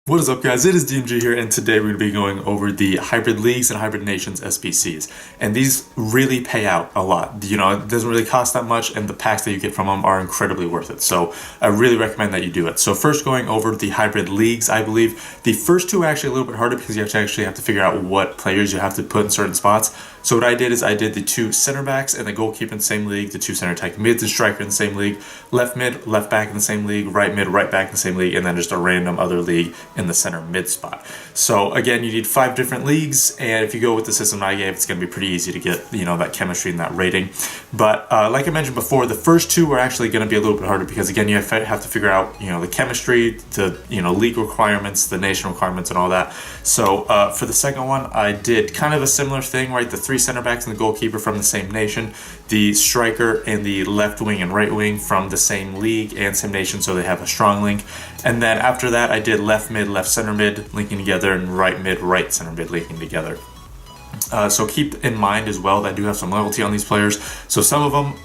What is up, guys? It is DMG here, and today we're going to be going over the Hybrid Leagues and Hybrid Nations Sbc'S. And these really pay out a lot. You know, it doesn't really cost that much, and the packs that you get from them are incredibly worth it. So I really recommend that you do it. So first, going over the Hybrid Leagues, I believe the first two are actually a little bit harder because you actually have to figure out what players you have to put in certain spots. So what I did is I did the two center backs and the goalkeeper in the same league, the two center attacking mids and striker in the same league, left mid, left back in the same league, right mid, right back in the same league, and then just a random other league in the center mid spot. So again, you need 5 different leagues, and if you go with the system I gave, it's going to be pretty easy to get, you know, that chemistry and that rating. But like I mentioned before, the first two are actually going to be a little bit harder because again, you have to figure out, you know, the chemistry, the, you know, league requirements, the nation requirements, and all that. So for the second one, I did kind of a similar thing, right? The 3 center backs and the goalkeeper from the same nation, the striker and the left wing and right wing from the same league and same nation, so they have a strong link. And then after that, I did left mid, left center mid linking together, and right mid, right center mid linking together. So keep in mind as well that I do have some loyalty on these players. So some of them,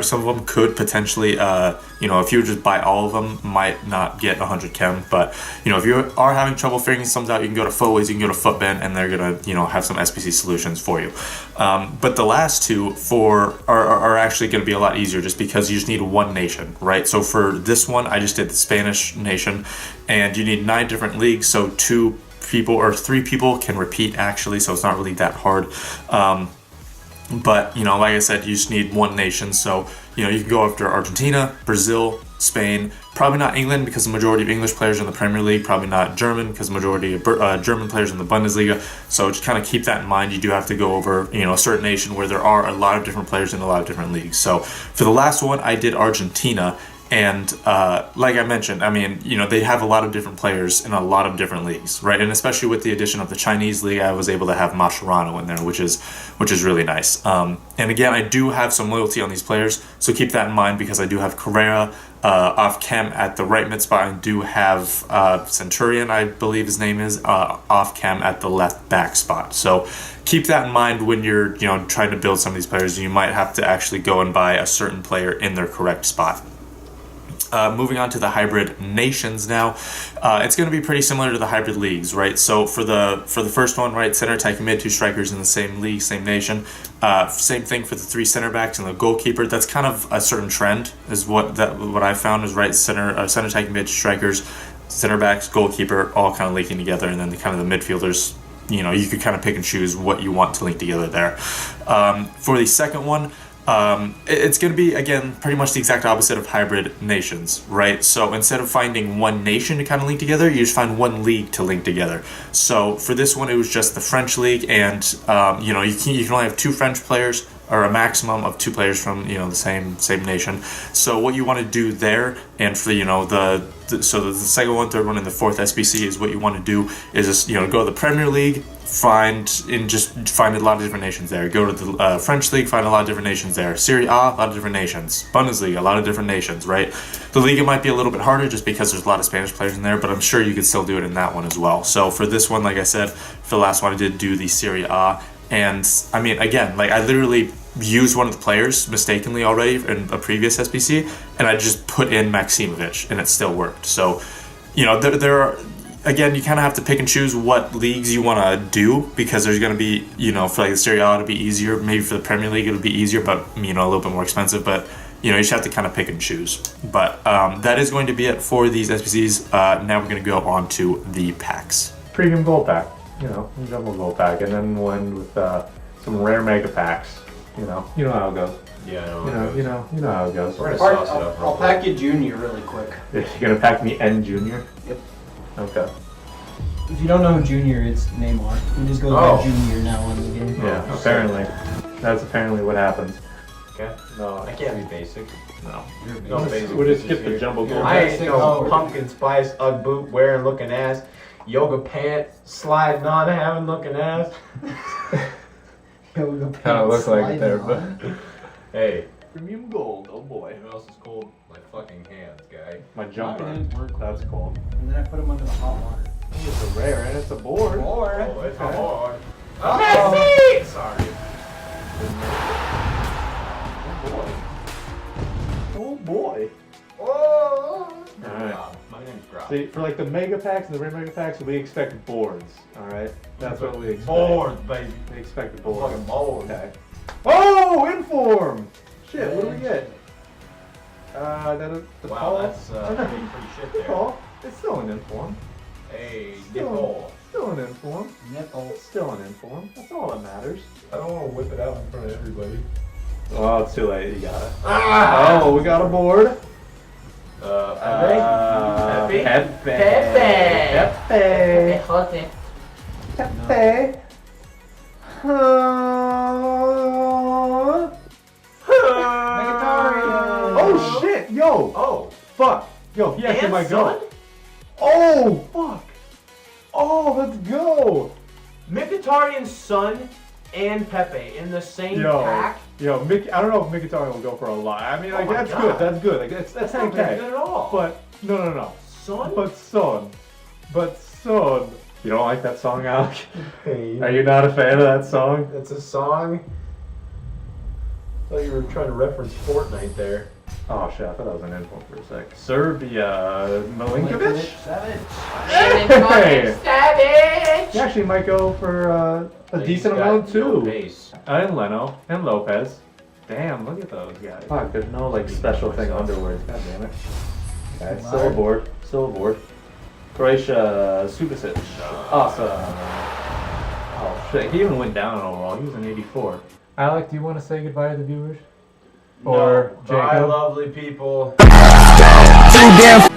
some of them could potentially, you know, if you just buy all of them, might not get 100 chem. But you know, if you are having trouble figuring some out, you can go to Foways, you can go to Footbend, and they're gonna, you know, have some SBC solutions for you. But the last two are actually going to be a lot easier, just because you just need one nation, right? So for this one, I just did the Spanish nation, and you need 9 different leagues, so 2 people or 3 people can repeat actually, so it's not really that hard. But you know, like I said, you just need one nation. So you know, you can go after Argentina, Brazil, Spain, probably not England because the majority of English players are in the Premier League, probably not German because the majority of German players in the Bundesliga. So just kind of keep that in mind. You do have to go over, you know, a certain nation where there are a lot of different players in a lot of different leagues. So for the last one, I did Argentina. And like I mentioned, I mean, you know, they have a lot of different players in a lot of different leagues, right? And especially with the addition of the Chinese league, I was able to have Mascherano in there, which is really nice. And again, I do have some loyalty on these players, so keep that in mind because I do have Carrera off chem at the right mid spot, and do have Centurion, I believe his name is, off chem at the left back spot. So keep that in mind when you're, you know, trying to build some of these players. You might have to actually go and buy a certain player in their correct spot. Moving on to the hybrid nations now, it's going to be pretty similar to the hybrid leagues, right? So for the first one, right, center attacking mid, 2 strikers in the same league, same nation. Same thing for the 3 center backs and the goalkeeper. That's kind of a certain trend, is what I found is, right, center attacking mid, 2 strikers, center backs, goalkeeper, all kind of linking together, and then the kind of the midfielders. You know, you could kind of pick and choose what you want to link together there. For the second one, it's going to be, again, pretty much the exact opposite of hybrid nations, right? So instead of finding one nation to kind of link together, you just find one league to link together. So for this one, it was just the French league, and you know, you can only have 2 French players, or a maximum of 2 players from, you know, the same nation. So what you want to do there, and for, you know, so the second one, third one, and the 4th SBC is what you want to do is just, you know, go to the Premier League, find a lot of different nations there. Go to the French League, find a lot of different nations there. Serie A, a lot of different nations. Bundesliga, a lot of different nations, right? The Liga might be a little bit harder just because there's a lot of Spanish players in there, but I'm sure you could still do it in that one as well. So for this one, like I said, for the last one, I did do the Serie A. And I mean, again, like I literally used one of the players mistakenly already in a previous SBC, and I just put in Maximovic, and it still worked. So, you know, there are, again, you kind of have to pick and choose what leagues you want to do, because there's going to be, you know, for like the Serie A, it'll be easier. Maybe for the Premier League, it'll be easier, but, you know, a little bit more expensive. But, you know, you just have to kind of pick and choose. But that is going to be it for these SBCs. Now we're going to go on to the packs. Premium gold pack, you know, jumbo gold pack, and then one with some rare mega packs. You know how it goes. Yeah, I know. You know how it goes. We're gonna sauce it up. I'll pack you Junior really quick. You're gonna pack me N Junior? Yep. Okay. If you don't know who Junior is, Neymar. He just goes by Junior now in the game. Yeah, apparently. That's apparently what happens. Okay. No, I can't be basic. No. No basic. We'll just skip the jumbo gold. I ain't no pumpkin spice Ugg boot wearing looking ass, yoga pants sliding on having looking ass. Yoga Kind of looks like it there, but Hey. premium gold. Oh boy. What else is cold? My fucking hands, guy. My jumper. Work. That's cool. And then I put him under the hot water. It's a rare and it's a board. Oh, it's Okay. hard. Messi! Sorry. Oh boy. Oh boy. Oh. Alright. My name's Grob. See, for like the mega packs and the rare mega packs, we expect boards. Alright? That's what we expect. Boards, baby. We expect boards. Fucking boards. Okay. Oh, inform! Shit, what do we get? The Wow, Paul. that's pretty shit there. Paul. It's still an inform. Hey, Still, still an inform. Nipple. Still an inform. That's all that matters. I don't want to whip it out in front of everybody. Well, it's too late. You got it. Ah! Oh, we got a board. Pepe. Pepe. Pepe. Pepe. Oh shit! Yo! Oh. Fuck! Yo, he actually And might son? go. Oh fuck! Oh, let's go! Mkhitaryan's son and Pepe in the same pack. Yo, I don't know if Mkhitaryan will go for a lot. I mean, like Oh my that's God. good. That's good. Like that's not 10K. very good at all. But no. Son? But son. You don't like that song, Alec? Hey, Are you not a fan of that song? it's a song. I thought you were trying to reference Fortnite there. Oh shit! I thought that was an info for a sec. Serbia, Milinkovic. Savage. He actually might go for a decent amount too. Base. And Leno and Lopez. Damn, look at those guys. Fuck, there's no like special thing underwards. God damn it. Okay, still aboard. Still aboard. Croatia, Sbc'S. Awesome. Oh shit, he even went down overall. He was an 84. Alec, do you want to say goodbye to the viewers? Or Bye, Jacob? lovely people. Too damn